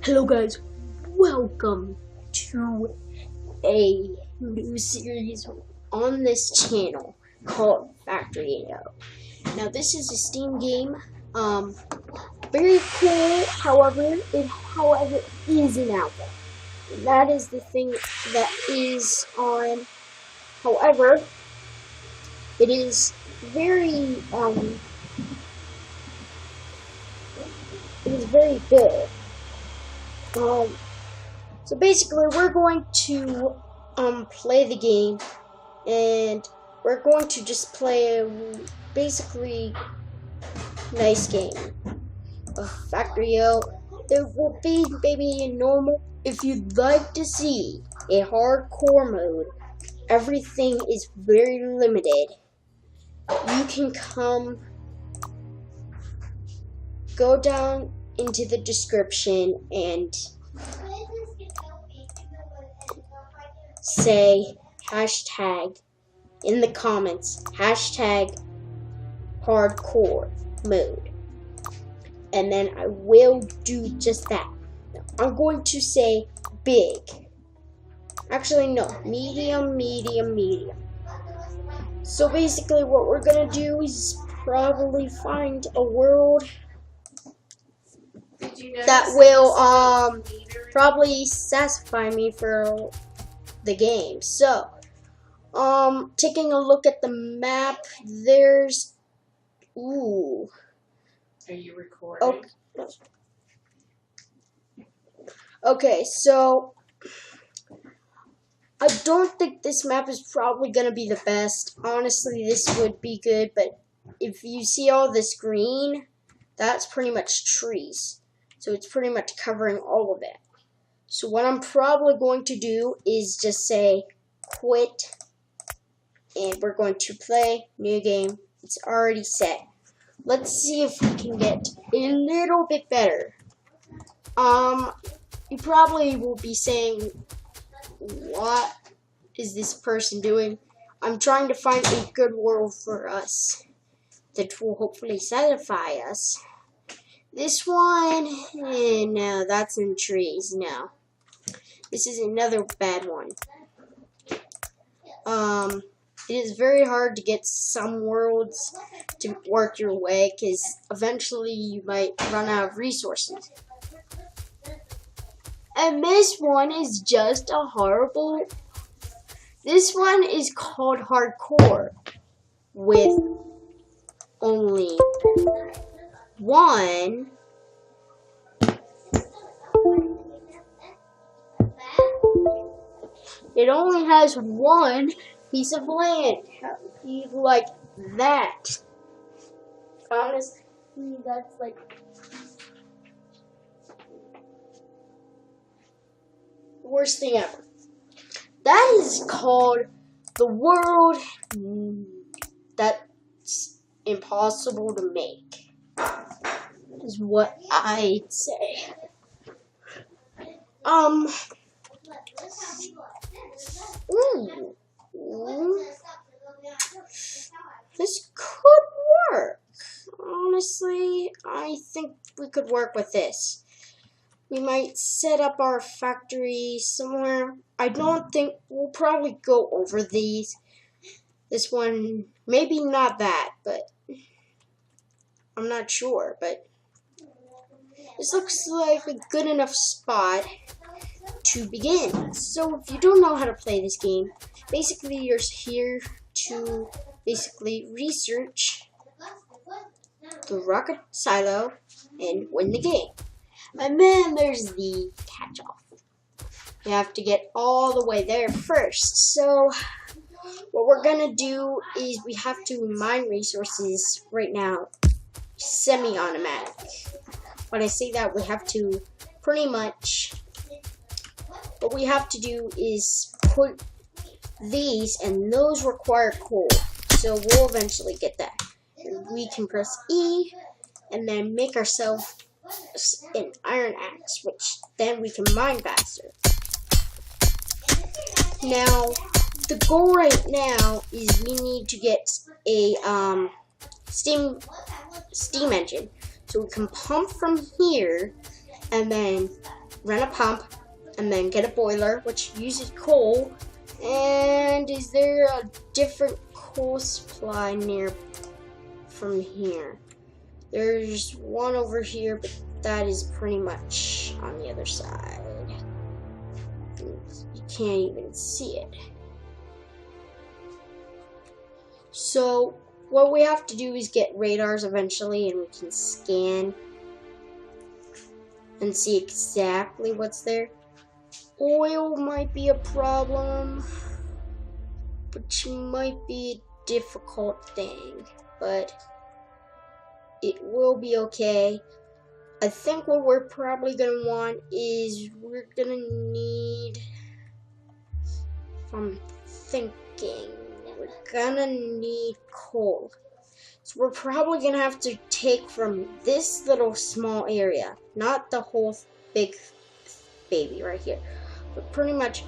Hello guys, welcome to a new series on this channel called Factorio. Now this is a Steam game, very cool, however it is an alpha. And that is the thing that is on, however, it is very good. So basically we're going to play the game, and we're going to just play a basically nice game of Factorio. There will be maybe a normal. If you'd like to see a hardcore mode, everything is very limited. You can go down into the description and say hashtag in the comments, hashtag hardcore mode, and then I will do just that. Now, I'm going to say big. Actually, no, medium. So basically what we're gonna do is probably find a world that will probably satisfy me for the game. So taking a look at the map, there's Are you recording? Okay, so I don't think this map is probably gonna be the best. Honestly, this would be good, but if you see all this green, that's pretty much trees. So it's pretty much covering all of it. So what I'm probably going to do is just say quit, and we're going to play new game. It's already set. Let's see if we can get a little bit better. You probably will be saying, what is this person doing? I'm trying to find a good world for us that will hopefully satisfy us. This one, no, that's in trees. No, this is another bad one. It is very hard to get some worlds to work your way, because eventually you might run out of resources. And this one is just a horrible. This one is called hardcore, with only one it only has one piece of land. Like that. Honestly, that's like the worst thing ever. That is called the world that's impossible to make, is what I'd say. This could work. Honestly, I think we could work with this. We might set up our factory somewhere. I don't think we'll probably go over these. This one, maybe not that, but I'm not sure. But this looks like a good enough spot to begin. So if you don't know how to play this game, basically you're here to basically research the rocket silo and win the game. And then there's the catch-off. You have to get all the way there first. So what we're gonna do is we have to mine resources right now, semi-automatic. When I say that, we have to pretty much, what we have to do is put these, and those require coal. So we'll eventually get that. And we can press E and then make ourselves an iron axe, which then we can mine faster. Now, the goal right now is we need to get a steam engine, so we can pump from here, and then run a pump, and then get a boiler, which uses coal. And is there a different coal supply near from here? There's one over here, but that is pretty much on the other side. You can't even see it. So what we have to do is get radars eventually, and we can scan and see exactly what's there. Oil might be a problem, which might be a difficult thing, but it will be okay. I think what we're probably going to want is we're going to need, if I'm thinking, we're going to need coal. So we're probably going to have to take from this little small area, not the whole big baby right here, but pretty much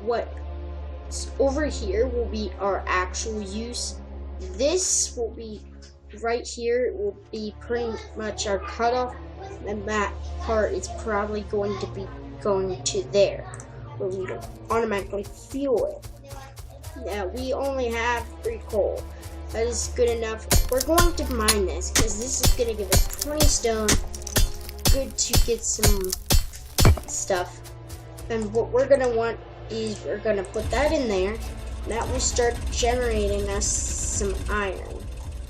what's over here will be our actual use. This will be right here. It will be pretty much our cutoff, and that part is probably going to be going to there, where we don't automatically fuel it. Now we only have 3 coal. That is good enough. We're going to mine this because this is going to give us 20 stone. Good to get some stuff. And what we're going to want is we're going to put that in there. That will start generating us some iron.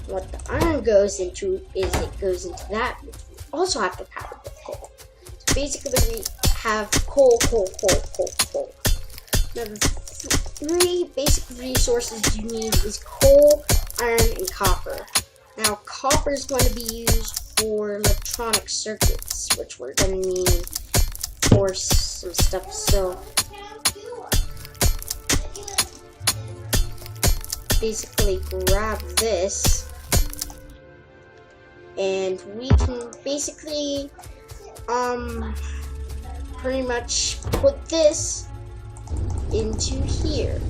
What the iron goes into is it goes into that. We also have to power with coal. So basically we have coal. Now the 3 basic resources you need is coal, iron, and copper. Now copper is going to be used for electronic circuits, which we're going to need for some stuff. So basically grab this, and we can basically pretty much put this into here.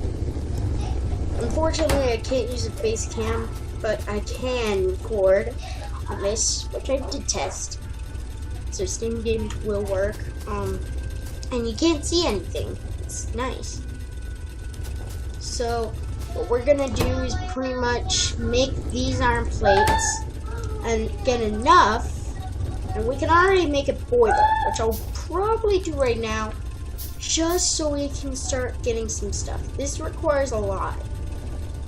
Unfortunately, I can't use a base cam, but I can record on this, which I did test. So Steam games will work. And you can't see anything. It's nice. So what we're gonna do is pretty much make these iron plates and get enough, and we can already make a boiler, which I'll probably do right now, just so we can start getting some stuff. This requires a lot.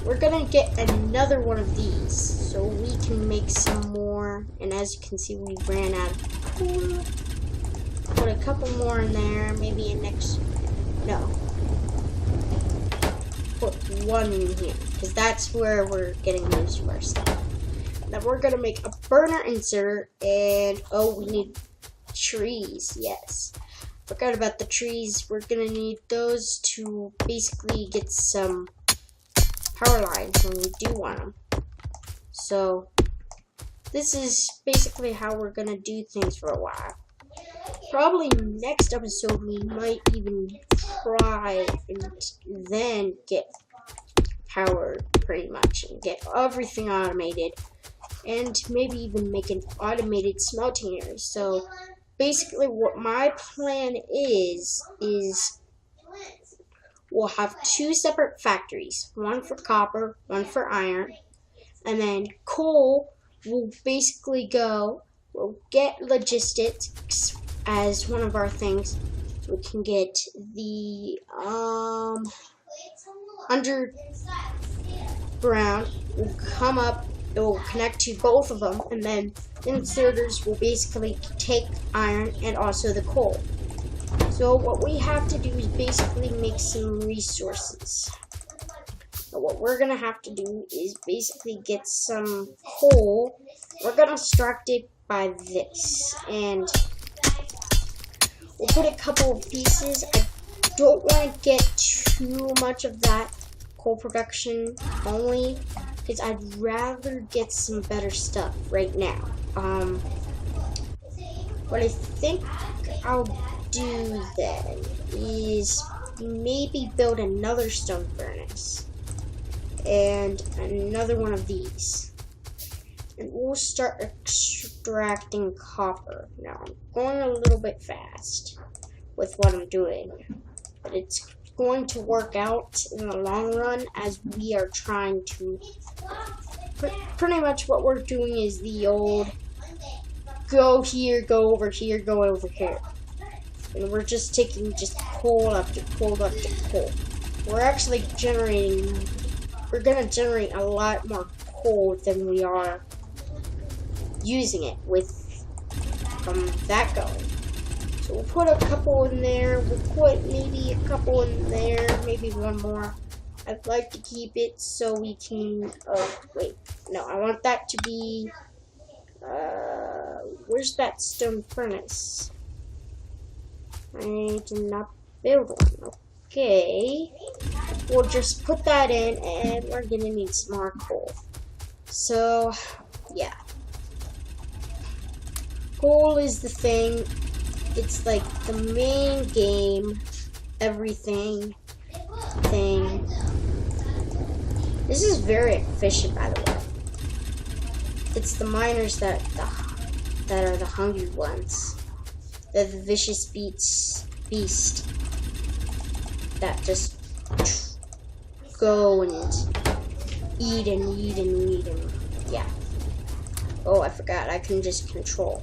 We're gonna get another one of these so we can make some more, and as you can see, we ran out of coal. Put a couple more in there, maybe put 1 in here, because that's where we're getting most of our stuff. Now we're gonna make a burner insert, and we need trees. Yes, forgot about the trees. We're gonna need those to basically get some power lines when we do want them. So this is basically how we're gonna do things for a while. Probably next episode we might even try and then get power pretty much and get everything automated, and maybe even make an automated smelting area. So basically what my plan is we'll have 2 separate factories, one for copper, one for iron, and then coal will basically we'll get logistics as one of our things, so we can get the underground will come up, it will connect to both of them, and then the inserters will basically take iron and also the coal. So what we have to do is basically make some resources. So what we're gonna have to do is basically get some coal. We're gonna extract it by this, and we'll put a couple of pieces. I don't want to get too much of that coal production only, because I'd rather get some better stuff right now. What I think I'll do then is maybe build another stone furnace and another one of these, and we'll start extracting copper. Now I'm going a little bit fast. with what I'm doing. But it's going to work out in the long run as we are trying to. Pretty much what we're doing is the old go here, go over here, go over here. And we're just taking just coal after coal after coal. We're actually we're gonna generate a lot more coal than we are using it with that going. So we'll put a couple in there, we'll put maybe a couple in there, maybe one more. I'd like to keep it so we can, oh wait, no, I want that to be, where's that stone furnace? I did not build one, okay. We'll just put that in and we're gonna need some more coal. So, yeah. Coal is the thing. It's like the main game, everything, thing. This is very efficient, by the way. It's the miners that are the hungry ones. They're the vicious beast that just go and eat and eat and eat and yeah. Oh, I forgot. I can just control.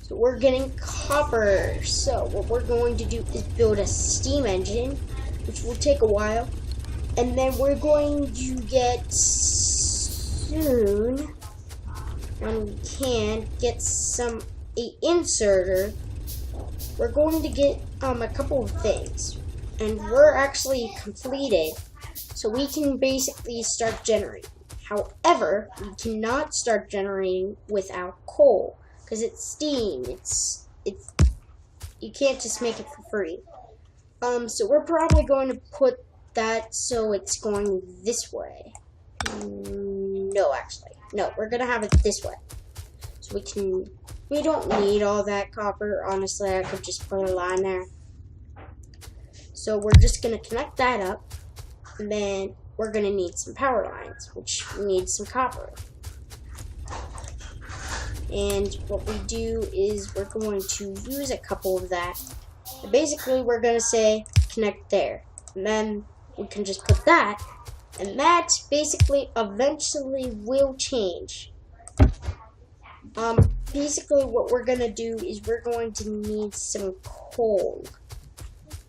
So we're getting copper. So what we're going to do is build a steam engine, which will take a while. And then we're going to get soon, when we can, get a inserter. We're going to get a couple of things. And we're actually completed. So we can basically start generating. However, we cannot start generating without coal. Because it's steam, it's you can't just make it for free. So we're probably going to put that so it's going this way. No, actually, no, we're gonna have it this way. So we don't need all that copper. Honestly, I could just put a line there. So we're just gonna connect that up, and then we're gonna need some power lines, which need some copper. And what we do is we're going to use a couple of that. And basically, we're going to say connect there. And then we can just put that. And that basically eventually will change. Basically, what we're going to do is we're going to need some coal.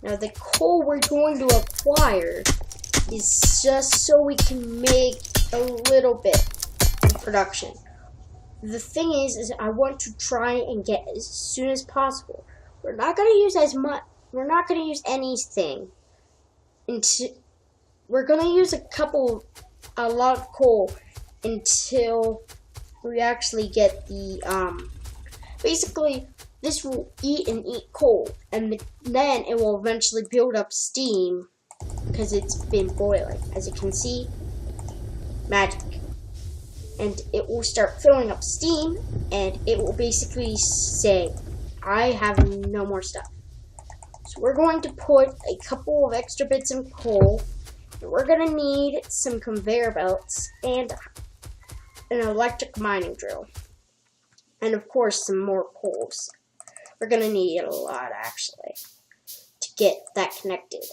Now, the coal we're going to acquire is just so we can make a little bit of production. The thing is I want to try and get as soon as possible. We're not going to use as much. We're not going to use anything. We're going to use a lot of coal until we actually get the, basically, this will eat and eat coal. And then it will eventually build up steam because it's been boiling. As you can see, magic. And it will start filling up steam, and it will basically say, I have no more stuff. So we're going to put a couple of extra bits of coal, and we're going to need some conveyor belts, and an electric mining drill. And of course, some more poles. We're going to need a lot, actually, to get that connected.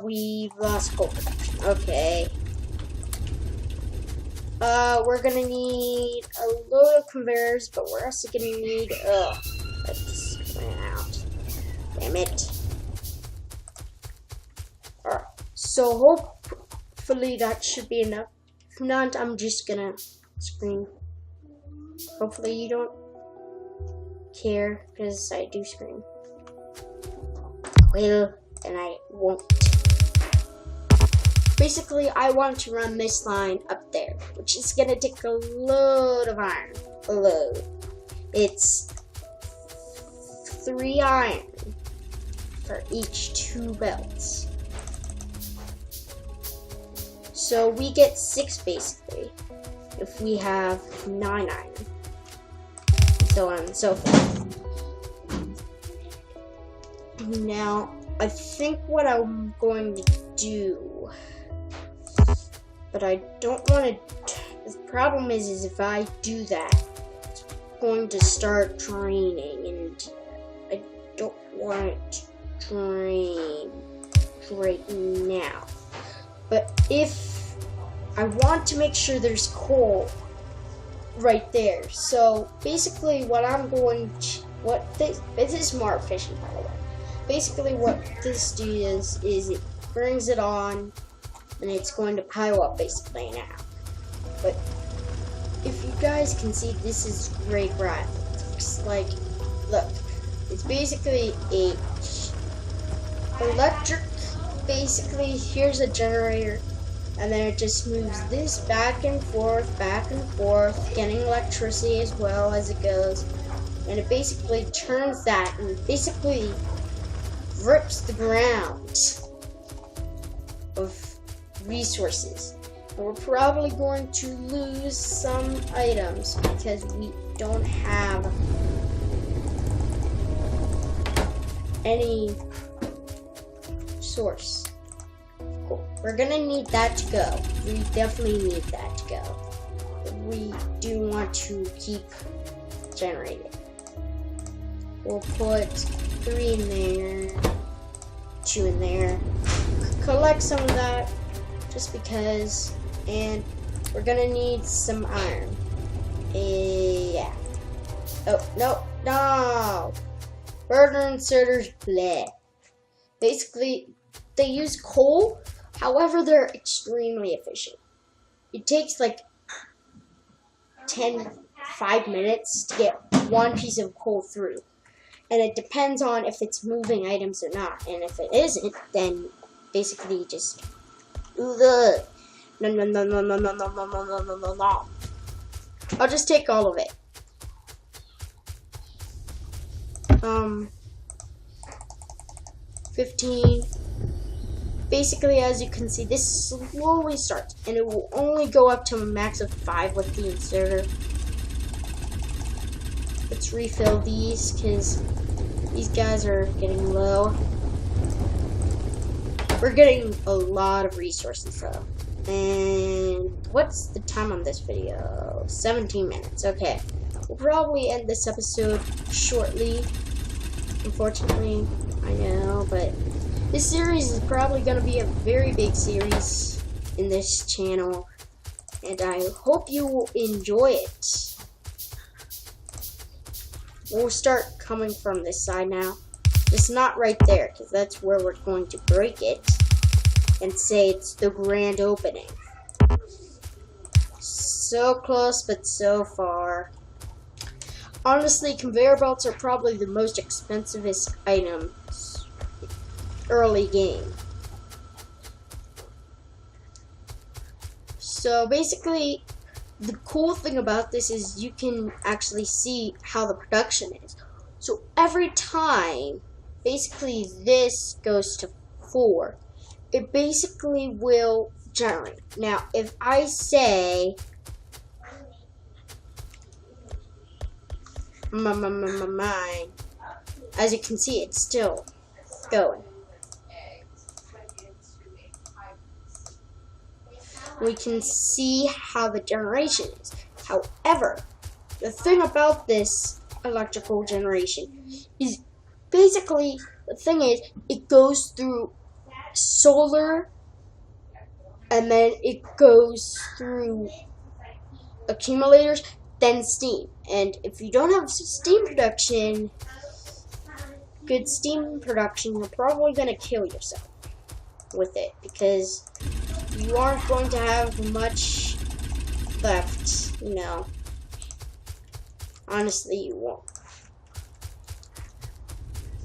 We've lost coal production. Okay. We're gonna need a load of conveyors, but we're also gonna need, I just ran out. Damn it. Alright, so hopefully that should be enough. If not, I'm just gonna scream. Hopefully you don't care, because I do scream. Well, and I won't. Basically, I want to run this line up there, which is going to take a load of iron. A load. It's 3 iron for each 2 belts. So we get 6 basically, if we have 9 iron. So on and so forth. Now, I think what I'm going to do, but I don't want to. The problem is if I do that, it's going to start draining, and I don't aren't drained right now. But if I want to make sure there's coal right there, so basically what I'm going to, this is more efficient, by the way. Basically what this does is it brings it on and it's going to pile up basically now. But if you guys can see, this is great graphics. Like, look, it's basically a electric, basically here's a generator, and then it just moves this back and forth, getting electricity as well as it goes, and it basically turns that and basically rips the ground of resources. And we're probably going to lose some items because we don't have any source. Cool. We're gonna need that to go. We definitely need that to go. We do want to keep generating. We'll put 3 in there, 2 in there. Collect some of that just because, and we're gonna need some iron. Yeah. Oh, no! Burner inserters, bleh. Basically, they use coal, however, they're extremely efficient. It takes like 5 minutes to get one piece of coal through. And it depends on if it's moving items or not. And if it isn't, then basically just no. I'll just take all of it. 15. Basically, as you can see, this slowly starts, and it will only go up to a max of 5 with the inserter. Let's refill these, because these guys are getting low. We're getting a lot of resources, though. And what's the time on this video? 17 minutes. Okay. We'll probably end this episode shortly. Unfortunately, I know, but this series is probably going to be a very big series in this channel, and I hope you will enjoy it. We'll start coming from this side now. Just not right there, because that's where we're going to break it and say it's the grand opening. So close, but so far. Honestly, conveyor belts are probably the most expensivest items early game. So basically, the cool thing about this is you can actually see how the production is. So every time, basically this goes to 4, it basically will generate. Now, if I say mine, as you can see, it's still going. We can see how the generation is. However, the thing about this electrical generation is basically, the thing is, it goes through solar, and then it goes through accumulators, then steam. And if you don't have steam production, good steam production, you're probably going to kill yourself with it, because you aren't going to have much left, you know. Honestly, you won't.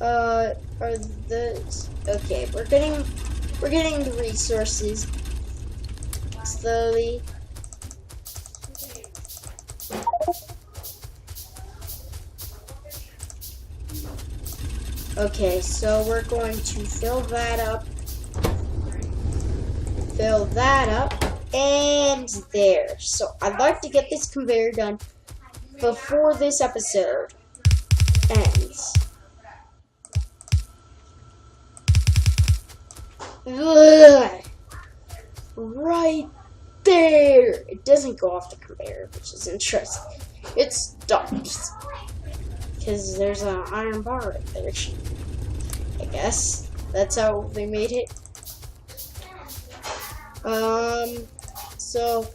Are the okay? We're getting the resources slowly. Okay, so we're going to fill that up, and there. So I'd like to get this conveyor done before this episode ends. Ugh. Right there. It doesn't go off the conveyor, which is interesting. It stops because there's an iron bar right there. guess that's how they made it. So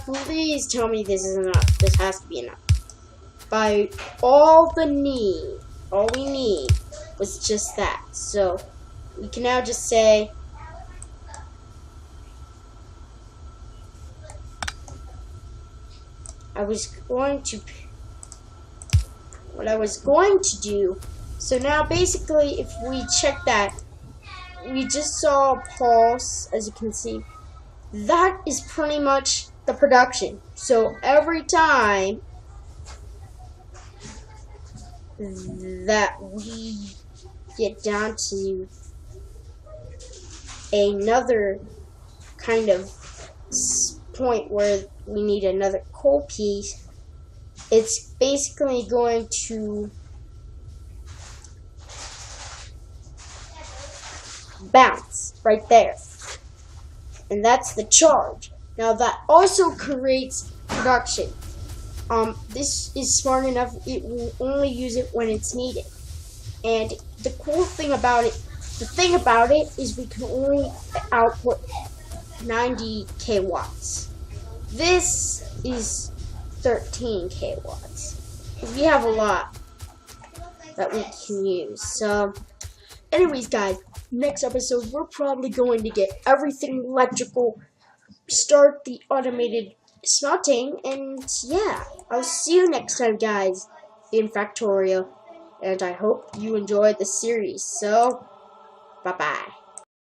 please tell me this is enough. This has to be enough. By all we need was just that. So we can now just say what I was going to do. So now basically if we check that, we just saw a pulse, as you can see. That is pretty much the production. So every time that we get down to another kind of point where we need another coal piece, it's basically going to bounce right there. And that's the charge. Now that also creates production. This is smart enough, it will only use it when it's needed. And the thing about it is we can only output 90k watts. This is 13k watts. We have a lot that we can use. So, anyways, guys, next episode we're probably going to get everything electrical, start the automated smelting, and yeah, I'll see you next time, guys, in Factorio. And I hope you enjoyed the series. So, bye-bye.